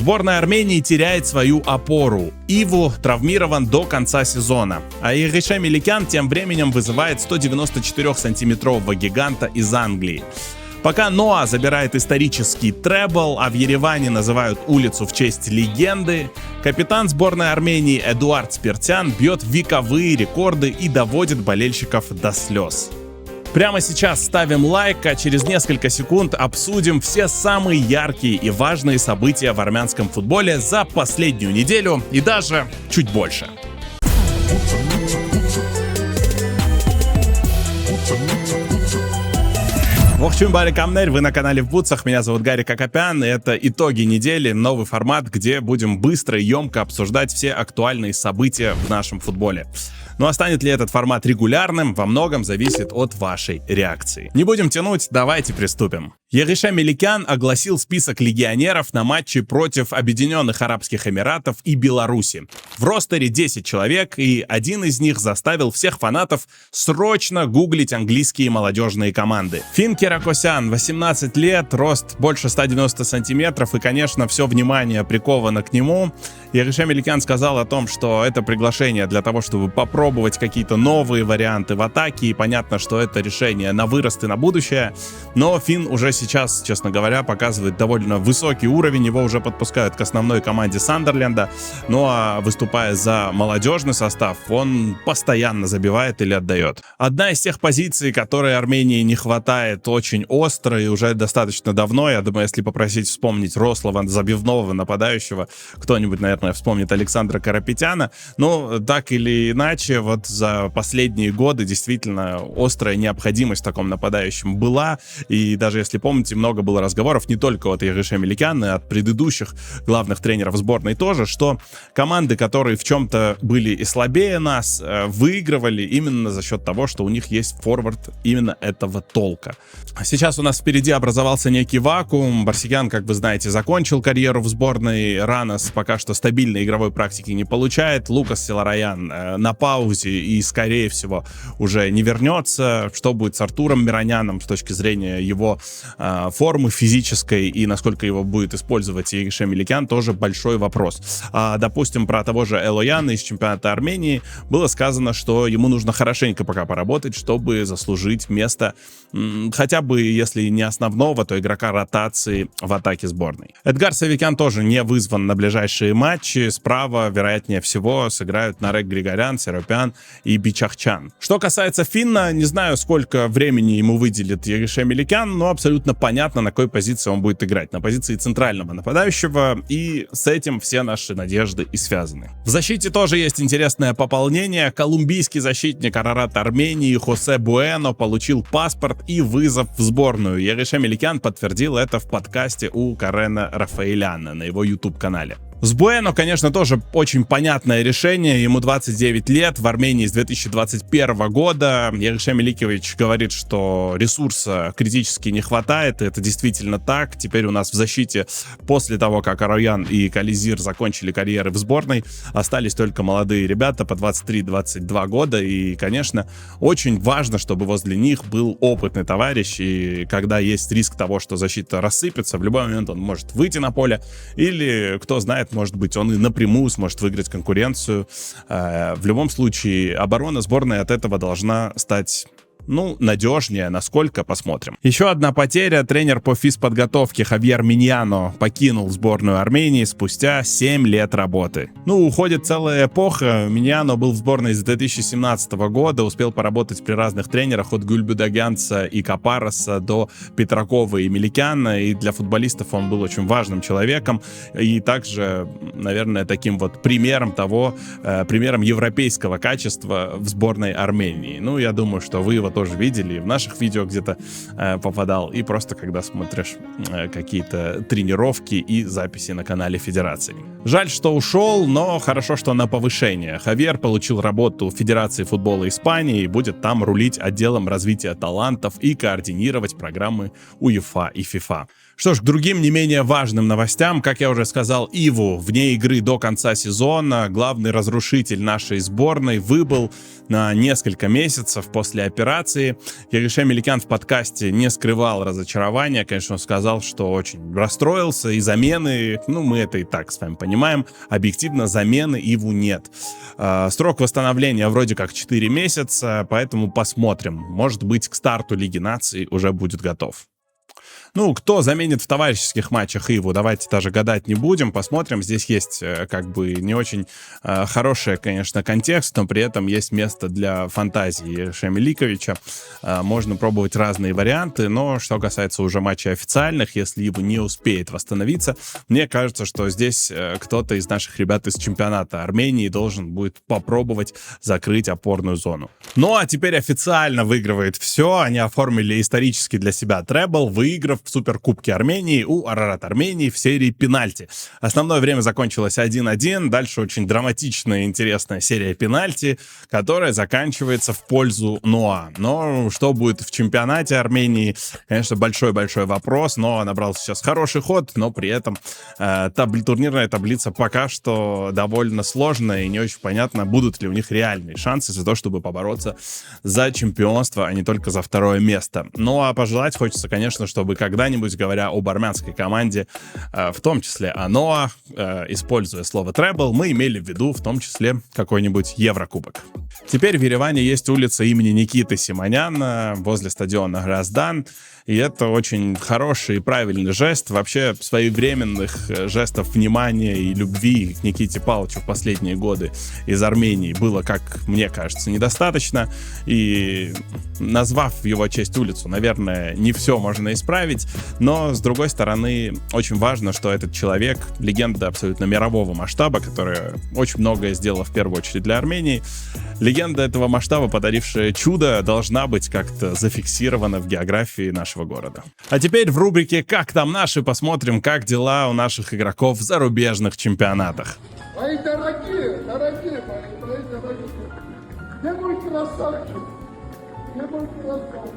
Сборная Армении теряет свою опору. Иву травмирован до конца сезона. А Егише Меликян тем временем вызывает 194-сантиметрового гиганта из Англии. Пока Ноа забирает исторический требл, а в Ереване называют улицу в честь легенды, капитан сборной Армении Эдуард Спиртян бьет вековые рекорды и доводит болельщиков до слез. Прямо сейчас ставим лайк, а через несколько секунд обсудим все самые яркие и важные события в армянском футболе за последнюю неделю и даже чуть больше. Вохчум барикамнер, вы на канале в бутсах, меня зовут Гарик Акопян, и это итоги недели, новый формат, где будем быстро и емко обсуждать все актуальные события в нашем футболе. Ну а станет ли этот формат регулярным, во многом зависит от вашей реакции. Не будем тянуть, давайте приступим. Егише Меликян огласил список легионеров на матче против Объединенных Арабских Эмиратов и Беларуси. В ростере 10 человек, и один из них заставил всех фанатов срочно гуглить английские молодежные команды. Фин Киракосян, 18 лет, рост больше 190 сантиметров, и, конечно, все внимание приковано к нему. Егише Меликян сказал о том, что это приглашение для того, чтобы попробовать какие-то новые варианты в атаке, и понятно, что это решение на вырост и на будущее, но Фин уже сейчас, честно говоря, показывает довольно высокий уровень, его уже подпускают к основной команде Сандерленда, ну а выступая за молодежный состав, он постоянно забивает или отдает. Одна из тех позиций, которой Армении не хватает очень остро и уже достаточно давно, я думаю, если попросить вспомнить рослого забивного нападающего, кто-нибудь, наверное, вспомнит Александра Карапетяна, но так или иначе, вот за последние годы действительно острая необходимость в таком нападающем была, и даже если помните, много было разговоров не только от Егише Меликяна, и от предыдущих главных тренеров сборной тоже, что команды, которые в чем-то были и слабее нас, выигрывали именно за счет того, что у них есть форвард именно этого толка. Сейчас у нас впереди образовался некий вакуум. Барсикян, как вы знаете, закончил карьеру в сборной. Ранос пока что стабильной игровой практики не получает. Лукас Селараян на паузе и, скорее всего, уже не вернется. Что будет с Артуром Мироняном с точки зрения его формы физической и насколько его будет использовать Егише Меликян, тоже большой вопрос. Допустим, про того же Элояна из чемпионата Армении было сказано, что ему нужно хорошенько пока поработать, чтобы заслужить место хотя бы, если не основного, то игрока ротации в атаке сборной. Эдгар Савикян тоже не вызван на ближайшие матчи. Справа, вероятнее всего, сыграют Нарек Григорян, Серопян и Бичахчан. Что касается Финна, не знаю, сколько времени ему выделит Егише Меликян, но абсолютно понятно, на какой позиции он будет играть. На позиции центрального нападающего, и с этим все наши надежды и связаны. В защите тоже есть интересное пополнение. Колумбийский защитник Арарат Армении Хосе Буэно получил паспорт и вызов в сборную. Егише Меликян подтвердил это в подкасте у Карена Рафаэляна на его YouTube-канале. С Буэно, конечно, тоже очень понятное решение. Ему 29 лет, в Армении с 2021 года. Егише Меликевич говорит, что ресурса критически не хватает, и это действительно так. Теперь у нас в защите, после того, как Ароян и Кализир закончили карьеры в сборной, остались только молодые ребята по 23-22 года. И, конечно, очень важно, чтобы возле них был опытный товарищ. И когда есть риск того, что защита рассыпется, в любой момент он может выйти на поле, или, кто знает, может быть, он и напрямую сможет выиграть конкуренцию. В любом случае, оборона сборной от этого должна стать, надежнее, насколько, посмотрим. Еще одна потеря. Тренер по физподготовке Хавьер Миньяно покинул сборную Армении спустя 7 лет работы. Уходит целая эпоха. Миньяно был в сборной с 2017 года, успел поработать при разных тренерах от Гюльбюдагянца и Капараса до Петракова и Меликяна, и для футболистов он был очень важным человеком, и также, наверное, таким вот примером европейского качества в сборной Армении. Я думаю, что вы его тоже видели, и в наших видео где-то попадал, и просто когда смотришь какие-то тренировки и записи на канале Федерации. Жаль, что ушел, но хорошо, что на повышение. Хавьер получил работу в Федерации футбола Испании и будет там рулить отделом развития талантов и координировать программы УЕФА и ФИФА. Что ж, к другим не менее важным новостям. Как я уже сказал, Иву вне игры до конца сезона. Главный разрушитель нашей сборной выбыл на несколько месяцев после операции. Ягишем Меликян в подкасте не скрывал разочарования. Конечно, он сказал, что очень расстроился. И замены, мы это и так с вами понимаем, объективно замены Иву нет. Срок восстановления вроде как 4 месяца, поэтому посмотрим. Может быть, к старту Лиги Наций уже будет готов. Кто заменит в товарищеских матчах Иву, давайте даже гадать не будем, посмотрим. Здесь есть не очень хороший, конечно, контекст, но при этом есть место для фантазии Шемеликовича. Можно пробовать разные варианты, но что касается уже матчей официальных, если Иву не успеет восстановиться, мне кажется, что здесь кто-то из наших ребят из чемпионата Армении должен будет попробовать закрыть опорную зону. А теперь официально выигрывает все. Они оформили исторически для себя требл, выиграв в Суперкубке Армении у Арарат Армении в серии пенальти. Основное время закончилось 1-1. Дальше очень драматичная и интересная серия пенальти, которая заканчивается в пользу Ноа. Но что будет в чемпионате Армении, конечно, большой-большой вопрос. Ноа набрал сейчас хороший ход, но при этом турнирная таблица пока что довольно сложная и не очень понятно, будут ли у них реальные шансы за то, чтобы побороться за чемпионство, а не только за второе место. А пожелать хочется, конечно, чтобы когда-нибудь, говоря об армянской команде, в том числе о Ноа, используя слово «требл», мы имели в виду в том числе какой-нибудь Еврокубок. Теперь в Ереване есть улица имени Никиты Симоняна возле стадиона Граздан, и это очень хороший и правильный жест. Вообще, своевременных жестов внимания и любви к Никите Павловичу в последние годы из Армении было, как мне кажется, недостаточно. И назвав в его честь улицу, наверное, не все можно исправить. Но, с другой стороны, очень важно, что этот человек, легенда абсолютно мирового масштаба, которая очень многое сделала в первую очередь для Армении, легенда этого масштаба, подарившая чудо, должна быть как-то зафиксирована в географии нашего города. А теперь в рубрике «Как там наши?» посмотрим, как дела у наших игроков в зарубежных чемпионатах. Мои дорогие мои, где мой красавчик? Где мой красавчик?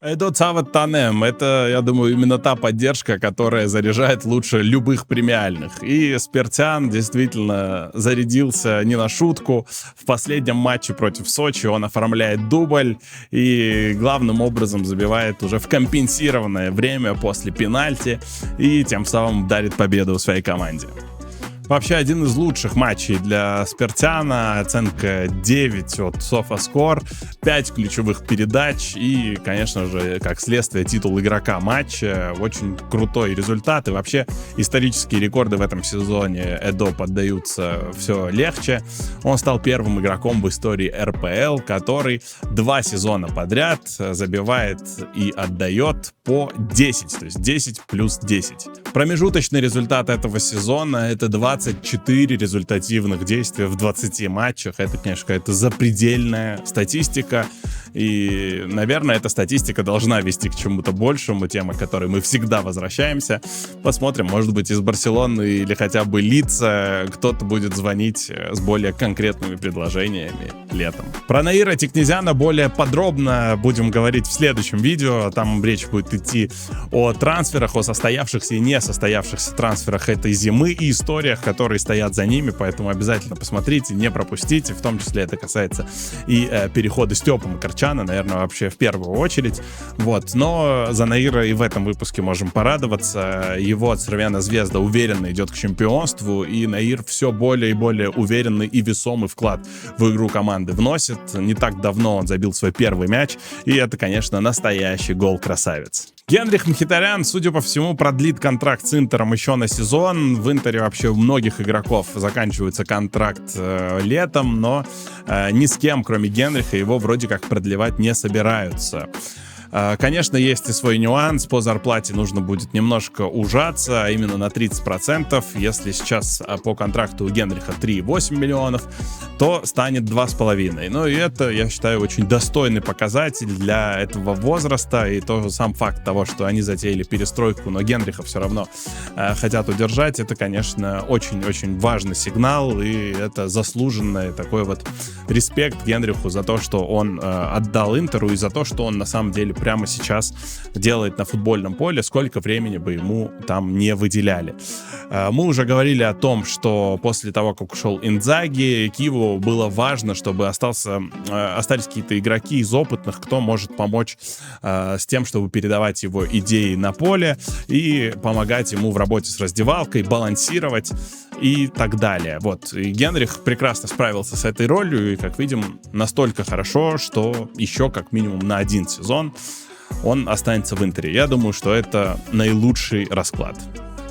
Эдо Цават Танем — это, я думаю, именно та поддержка, которая заряжает лучше любых премиальных. И Спиртян действительно зарядился не на шутку. В последнем матче против Сочи он оформляет дубль и главным образом забивает уже в компенсированное время после пенальти и тем самым дарит победу своей команде. Вообще, один из лучших матчей для Спиртяна. Оценка 9 от Софаскор, 5 ключевых передач и, конечно же, как следствие, титул игрока матча. Очень крутой результат. И вообще, исторические рекорды в этом сезоне Эдо поддаются все легче. Он стал первым игроком в истории РПЛ, который 2 сезона подряд забивает и отдает по 10. То есть 10 плюс 10. Промежуточный результат этого сезона — это 24 результативных действия в 20 матчах. Это, конечно, какая-то запредельная статистика. И, наверное, эта статистика должна вести к чему-то большему, тема, к которой мы всегда возвращаемся. Посмотрим, может быть, из Барселоны или хотя бы Лица кто-то будет звонить с более конкретными предложениями летом. Про Наира Тикнезяна более подробно будем говорить в следующем видео. Там речь будет идти о трансферах, о состоявшихся и не состоявшихся трансферах этой зимы и историях, которые стоят за ними, поэтому обязательно посмотрите, не пропустите, в том числе это касается и перехода Степа Макарчана, наверное, вообще в первую очередь. Но за Наира и в этом выпуске можем порадоваться. Его Цервена Звезда уверенно идет к чемпионству, и Наир все более и более уверенный и весомый вклад в игру команды вносит. Не так давно он забил свой первый мяч, и это, конечно, настоящий гол-красавец. Генрих Мхитарян, судя по всему, продлит контракт с Интером еще на сезон. В Интере вообще у многих игроков заканчивается контракт летом, но ни с кем, кроме Генриха, его вроде как продлевать не собираются. Конечно, есть и свой нюанс. По зарплате нужно будет немножко ужаться, а именно на 30%. Если сейчас по контракту у Генриха 3,8 миллионов, то станет 2,5. Ну и это, я считаю, очень достойный показатель для этого возраста. И тоже сам факт того, что они затеяли перестройку, но Генриха все равно хотят удержать, это, конечно, очень-очень важный сигнал. И это заслуженный такой вот респект Генриху за то, что он отдал Интеру, и за то, что он на самом деле прямо сейчас делает на футбольном поле, сколько времени бы ему там не выделяли. Мы уже говорили о том, что после того, как ушел Индзаги, Киеву было важно, чтобы остались какие-то игроки из опытных, кто может помочь с тем, чтобы передавать его идеи на поле и помогать ему в работе с раздевалкой, балансировать и так далее. Вот. И Генрих прекрасно справился с этой ролью, и, как видим, настолько хорошо, что еще как минимум на 1 сезон он останется в Интере. Я думаю, что это наилучший расклад.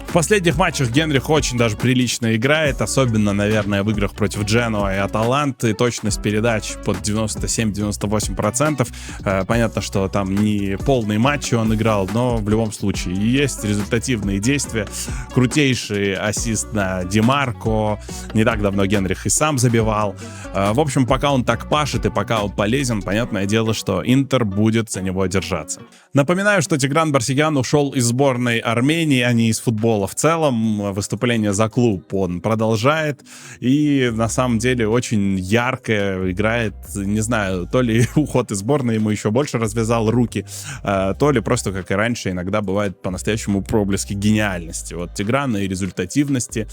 В последних матчах Генрих очень даже прилично играет, особенно, наверное, в играх против Дженуа и Аталанты. Точность передач под 97-98%. Понятно, что там не полные матчи он играл, но в любом случае есть результативные действия. Крутейший ассист на Ди Марко. Не так давно Генрих и сам забивал. В общем, пока он так пашет и пока он полезен, понятное дело, что Интер будет за него держаться. Напоминаю, что Тигран Барсигян ушел из сборной Армении, а не из футбола в целом. Выступление за клуб он продолжает и на самом деле очень ярко играет. Не знаю, то ли уход из сборной ему еще больше развязал руки, то ли просто, как и раньше, иногда бывает по-настоящему проблески гениальности. Вот Тиграна и результативности.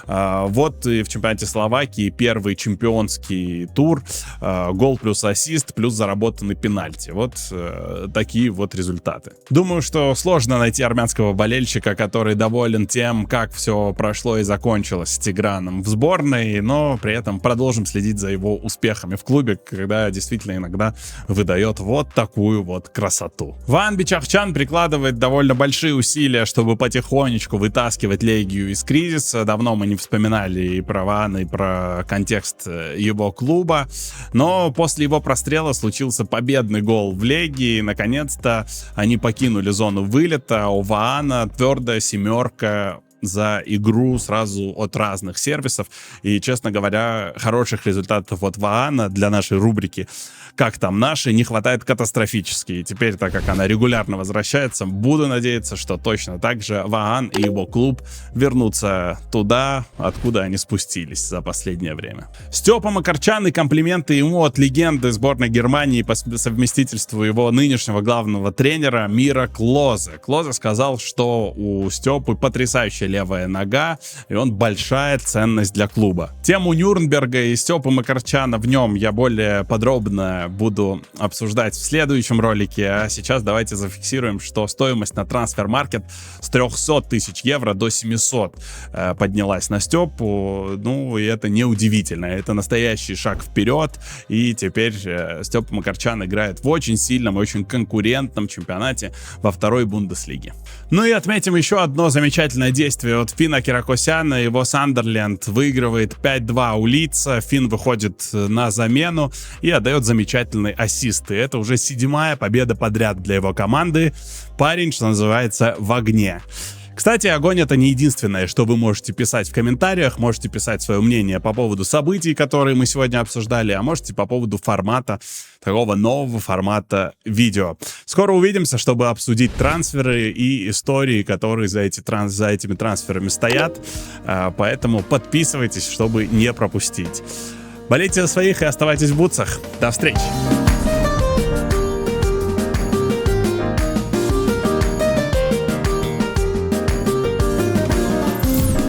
Вот и в чемпионате Словакии первый чемпионский тур. Гол плюс ассист плюс заработанный пенальти. Вот такие вот результаты. Думаю, что сложно найти армянского болельщика, который доволен тем, как все прошло и закончилось с Тиграном в сборной, но при этом продолжим следить за его успехами в клубе, когда действительно иногда выдает вот такую вот красоту. Ваан Бичахчан прикладывает довольно большие усилия, чтобы потихонечку вытаскивать Легию из кризиса. Давно мы не вспоминали и про Ваана, и про контекст его клуба, но после его прострела случился победный гол в Легии. Наконец-то они покинули зону вылета. У Ваана твердая семерка за игру сразу от разных сервисов. И, честно говоря, хороших результатов от Ваана для нашей рубрики «Как там наши» не хватает катастрофически. И теперь, так как она регулярно возвращается, буду надеяться, что точно так же Ваан и его клуб вернутся туда, откуда они спустились за последнее время. Степа Макарчан и комплименты ему от легенды сборной Германии по совместительству его нынешнего главного тренера Мира Клозе. Клозе сказал, что у Степы потрясающая левая нога, и он большая ценность для клуба. Тему Нюрнберга и Степы Макарчана в нем я более подробно буду обсуждать в следующем ролике, а сейчас давайте зафиксируем, что стоимость на Трансфермаркет с 300 тысяч евро до 700 поднялась на Степу. Ну, и это неудивительно, это настоящий шаг вперед, и теперь Степа Макарчан играет в очень сильном, очень конкурентном чемпионате во второй Бундеслиге. Ну и отметим еще одно замечательное действие от Фина Киракосяна. Его Сандерленд выигрывает 5-2 у Лидса. Фин выходит на замену и отдает замечательный ассист. И это уже 7-я победа подряд для его команды. Парень, что называется, в огне. Кстати, огонь — это не единственное, что вы можете писать в комментариях. Можете писать свое мнение по поводу событий, которые мы сегодня обсуждали, а можете по поводу формата, такого нового формата видео. Скоро увидимся, чтобы обсудить трансферы и истории, которые за этими трансферами стоят. Поэтому подписывайтесь, чтобы не пропустить. Болейте за своих и оставайтесь в бутсах. До встречи!